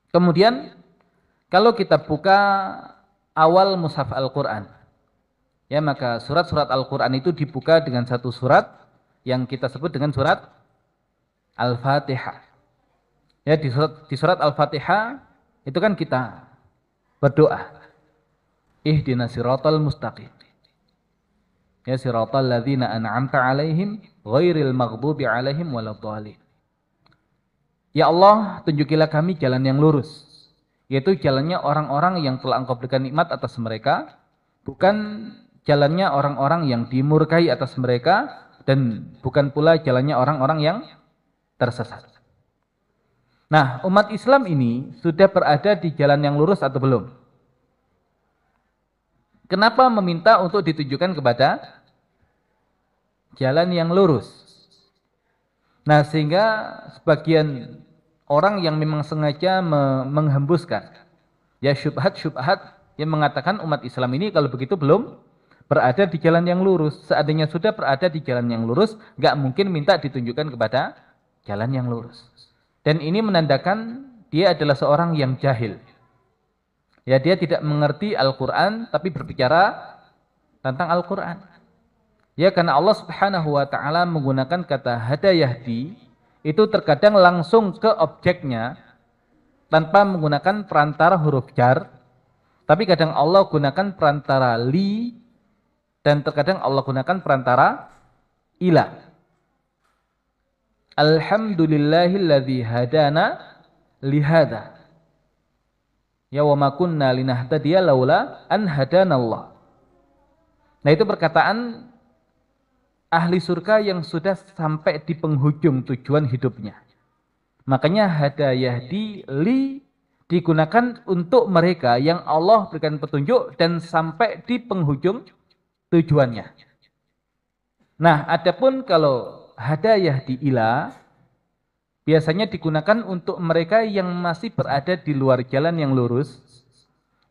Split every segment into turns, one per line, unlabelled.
Kemudian kalau kita buka awal mushaf Al-Quran, ya, maka surat-surat Al-Quran itu dibuka dengan satu surat yang kita sebut dengan surat Al-Fatihah. Ya, di surat Al-Fatihah itu kan kita berdoa, ihdinas siratal mustaqim. Ya, siratal ladzina an'amta 'alaihim ghairil maghdubi 'alaihim waladdallin. Ya Allah, tunjukilah kami jalan yang lurus, yaitu jalannya orang-orang yang telah Engkau berikan nikmat atas mereka, bukan jalannya orang-orang yang dimurkai atas mereka, dan bukan pula jalannya orang-orang yang tersesat. Nah, umat Islam ini sudah berada di jalan yang lurus atau belum? Kenapa meminta untuk ditunjukkan kepada jalan yang lurus? Nah, sehingga sebagian orang yang memang sengaja menghembuskan ya syubhat-syubhat yang mengatakan umat Islam ini kalau begitu belum berada di jalan yang lurus. Seandainya sudah berada di jalan yang lurus, nggak mungkin minta ditunjukkan kepada jalan yang lurus. Dan ini menandakan dia adalah seorang yang jahil. Ya, dia tidak mengerti Al-Quran tapi berbicara tentang Al-Quran. Ya, karena Allah Subhanahu wa taala menggunakan kata hada yahdi itu terkadang langsung ke objeknya tanpa menggunakan perantara huruf jar, tapi kadang Allah gunakan perantara li dan terkadang Allah gunakan perantara ila. Alhamdulillahilladzi hadana lihada. Ya wa ma kunna linahtadiya laula an hadanallah. Nah, itu perkataan ahli surga yang sudah sampai di penghujung tujuan hidupnya. Makanya hada yahdi li digunakan untuk mereka yang Allah berikan petunjuk dan sampai di penghujung tujuannya. Nah, adapun kalau hada yahdi ila biasanya digunakan untuk mereka yang masih berada di luar jalan yang lurus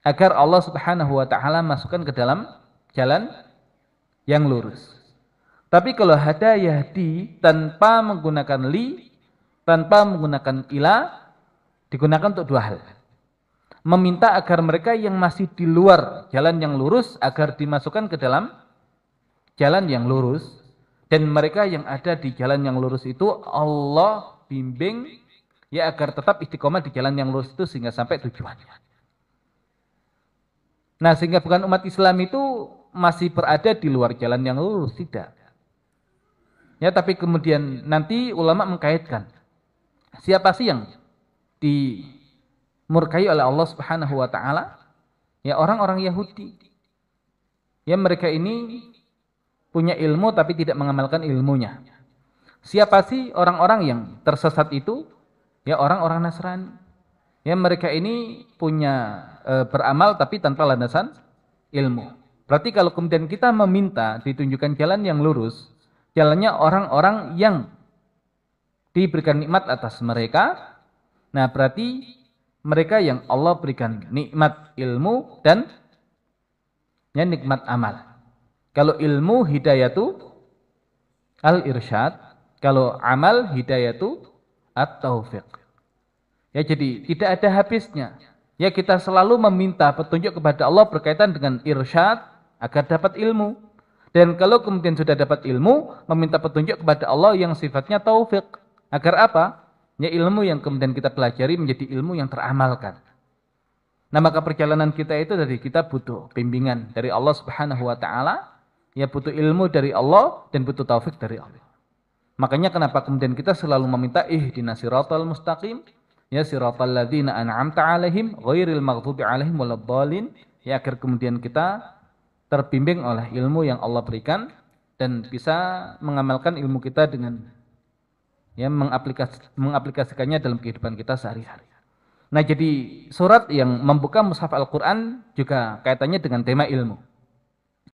agar Allah Subhanahu wa taala masukkan ke dalam jalan yang lurus. Tapi kalau hada yahdi tanpa menggunakan li, tanpa menggunakan ila, digunakan untuk dua hal. Meminta agar mereka yang masih di luar jalan yang lurus agar dimasukkan ke dalam jalan yang lurus, dan mereka yang ada di jalan yang lurus itu Allah bimbing ya agar tetap istiqomah di jalan yang lurus itu sehingga sampai tujuannya. Nah, sehingga bukan umat Islam itu masih berada di luar jalan yang lurus, tidak. Ya, tapi kemudian nanti ulama mengkaitkan siapa sih yang dimurkai oleh Allah Subhanahu wa taala? Ya, orang-orang Yahudi. Ya, mereka ini punya ilmu tapi tidak mengamalkan ilmunya. Siapa sih orang-orang yang tersesat itu? Ya, orang-orang Nasrani. Ya, mereka ini punya beramal tapi tanpa landasan ilmu. Berarti kalau kemudian kita meminta ditunjukkan jalan yang lurus, jalannya orang-orang yang diberikan nikmat atas mereka, nah berarti mereka yang Allah berikan nikmat ilmu dan ya, nikmat amal. Kalau ilmu hidayatu al-irsyad, kalau amal hidayatu at-taufiq. Ya, jadi tidak ada habisnya. Ya, kita selalu meminta petunjuk kepada Allah berkaitan dengan irsyad agar dapat ilmu. Dan kalau kemudian sudah dapat ilmu, meminta petunjuk kepada Allah yang sifatnya taufiq. Agar apa? Ya, ilmu yang kemudian kita pelajari menjadi ilmu yang teramalkan. Nah, maka perjalanan kita itu dari kita butuh bimbingan dari Allah Subhanahu wa taala. Ya, butuh ilmu dari Allah dan butuh taufik dari Allah. Makanya kenapa kemudian kita selalu meminta ihdinas siratal mustaqim, ya siratal ladzina an'amta 'alaihim ghairil maghdubi 'alaihim waladdallin, ya agar kemudian kita terbimbing oleh ilmu yang Allah berikan dan bisa mengamalkan ilmu kita dengan ya mengaplikasikannya dalam kehidupan kita sehari-hari. Nah, jadi surat yang membuka mushaf Al-Qur'an juga kaitannya dengan tema ilmu.